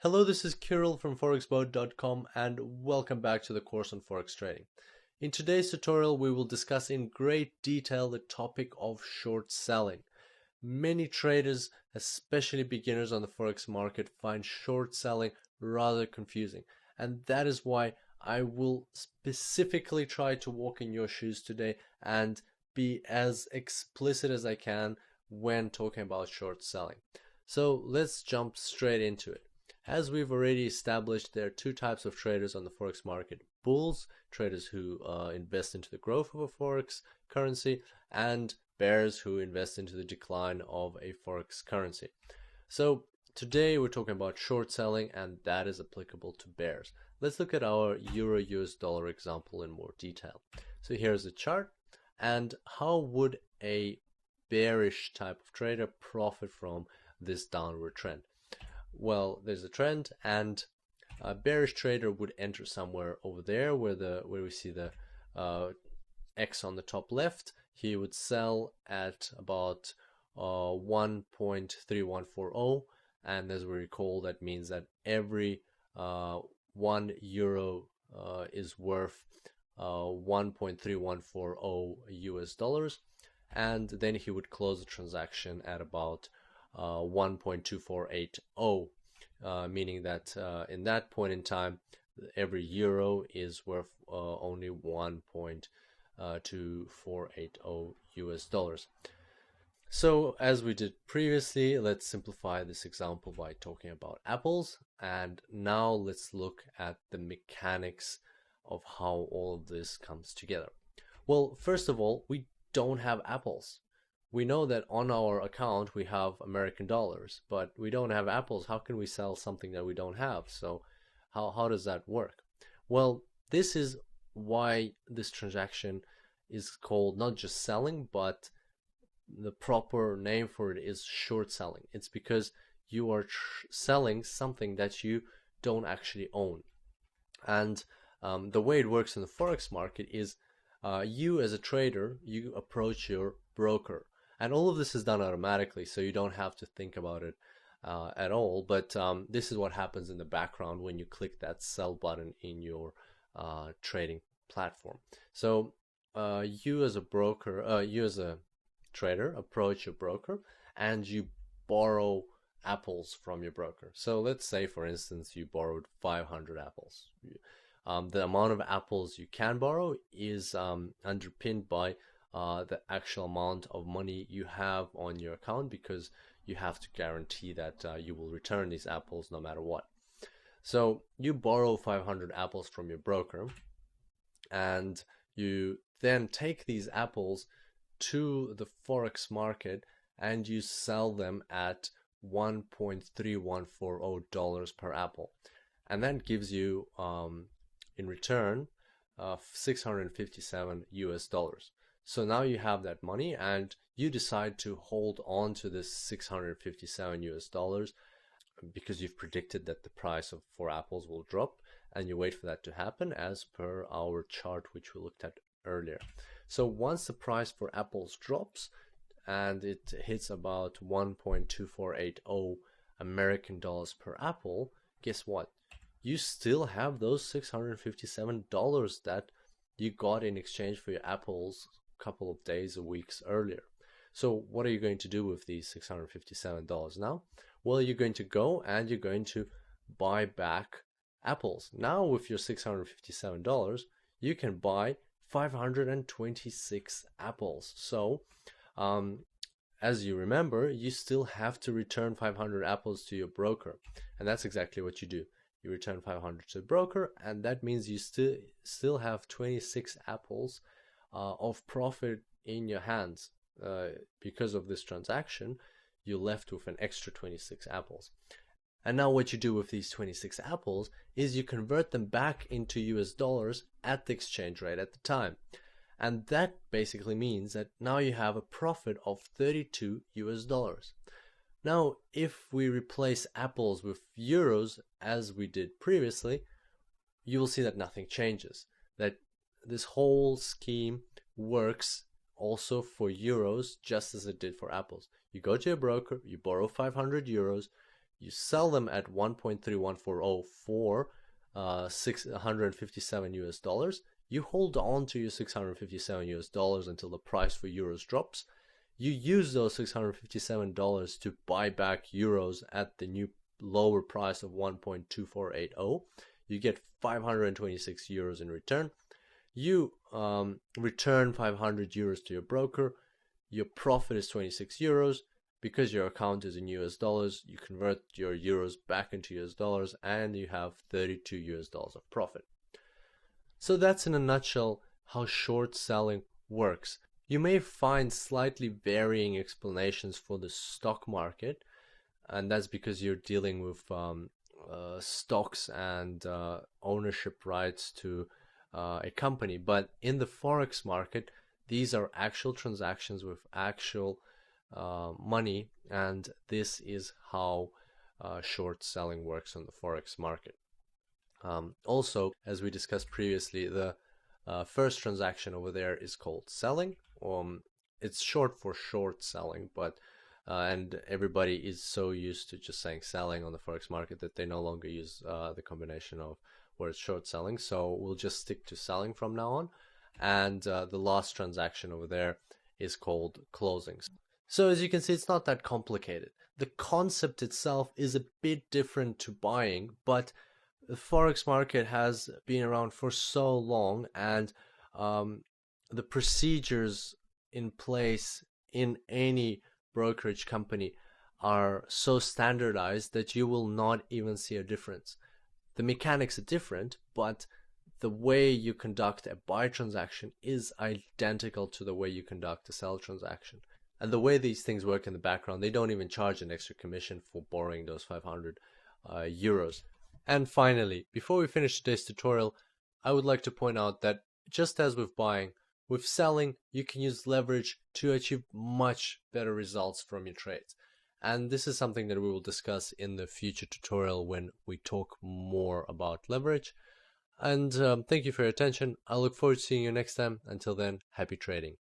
Hello, this is Kirill from forexboat.com and welcome back to the course on Forex trading. In today's tutorial, we will discuss in great detail the topic of short selling. Many traders, especially beginners on the Forex market, find short selling rather confusing. And that is why I will specifically try to walk in your shoes today and be as explicit as I can when talking about short selling. So let's jump straight into it. As we've already established, there are two types of traders on the Forex market. Bulls, traders who invest into the growth of a Forex currency, and bears who invest into the decline of a Forex currency. So today we're talking about short selling, and that is applicable to bears. Let's look at our Euro US dollar example in more detail. So here's a chart, and how would a bearish type of trader profit from this downward trend? Well, there's a trend, and a bearish trader would enter somewhere over there where we see the X on the top left. He would sell at about 1.3140, and as we recall, that means that every 1 euro is worth 1.3140 US dollars, and then he would close the transaction at about 1.2480, meaning that in that point in time, every euro is worth only 1.2480 US dollars. So as we did previously, let's simplify this example by talking about apples, and now let's look at the mechanics of how all of this comes together. Well, first of all, we don't have apples. We know that on our account we have American dollars, but we don't have apples. How can we sell something that we don't have? So how does that work? Well, this is why this transaction is called not just selling, but the proper name for it is short selling. It's because you are selling something that you don't actually own. And the way it works in the Forex market is you as a trader, you approach your broker. And all of this is done automatically, so you don't have to think about it at all. But this is what happens in the background when you click that sell button in your trading platform. So you as a broker, you as a trader approach your broker and you borrow apples from your broker. So let's say, for instance, you borrowed 500 apples. The amount of apples you can borrow is underpinned by the actual amount of money you have on your account, because you have to guarantee that you will return these apples no matter what. So you borrow 500 apples from your broker, and you then take these apples to the Forex market and you sell them at $1.3140 per apple, and that gives you in return 657 US dollars. So now you have that money and you decide to hold on to this 657 US dollars because you've predicted that the price of 4 apples will drop, and you wait for that to happen as per our chart which we looked at earlier. So once the price for apples drops and it hits about 1.2480 American dollars per apple, guess what? You still have those $657 that you got in exchange for your apples couple of days or weeks earlier. So what are you going to do with these $657 now? Well, you're going to go and you're going to buy back apples. Now with your $657, you can buy 526 apples. So as you remember, you still have to return 500 apples to your broker, and that's exactly what you do. You return 500 to the broker, and that means you still have 26 apples of profit in your hands. Because of this transaction, you're left with an extra 26 apples. And now what you do with these 26 apples is you convert them back into US dollars at the exchange rate at the time. And that basically means that now you have a profit of 32 US dollars. Now, if we replace apples with euros as we did previously, you will see that nothing changes. That this whole scheme works also for euros just as it did for apples. You go to your broker, you borrow 500 euros, you sell them at 1.3140 for $657. You hold on to your $657 until the price for euros drops. You use those $657 to buy back euros at the new lower price of 1.2480. You get 526 euros in return. You return 500 euros to your broker. Your profit is 26 euros. Because your account is in US dollars, you convert your euros back into US dollars and you have 32 US dollars of profit. So that's in a nutshell how short selling works. You may find slightly varying explanations for the stock market, and that's because you're dealing with stocks and ownership rights to a company. But in the Forex market, these are actual transactions with actual money, and this is how short selling works on the Forex market. Also, as we discussed previously, the first transaction over there is called selling. It's short for short selling, but and everybody is so used to just saying selling on the Forex market that they no longer use the combination of words short selling. So we'll just stick to selling from now on. And the last transaction over there is called closings. So as you can see, it's not that complicated. The concept itself is a bit different to buying, but the Forex market has been around for so long, and the procedures in place in any brokerage company are so standardized that you will not even see a difference. The mechanics are different, but the way you conduct a buy transaction is identical to the way you conduct a sell transaction. And the way these things work in the background, they don't even charge an extra commission for borrowing those 500 euros. And finally, before we finish today's tutorial, I would like to point out that just as with buying, with selling, you can use leverage to achieve much better results from your trades. And this is something that we will discuss in the future tutorial when we talk more about leverage. And thank you for your attention. I look forward to seeing you next time. Until then, happy trading.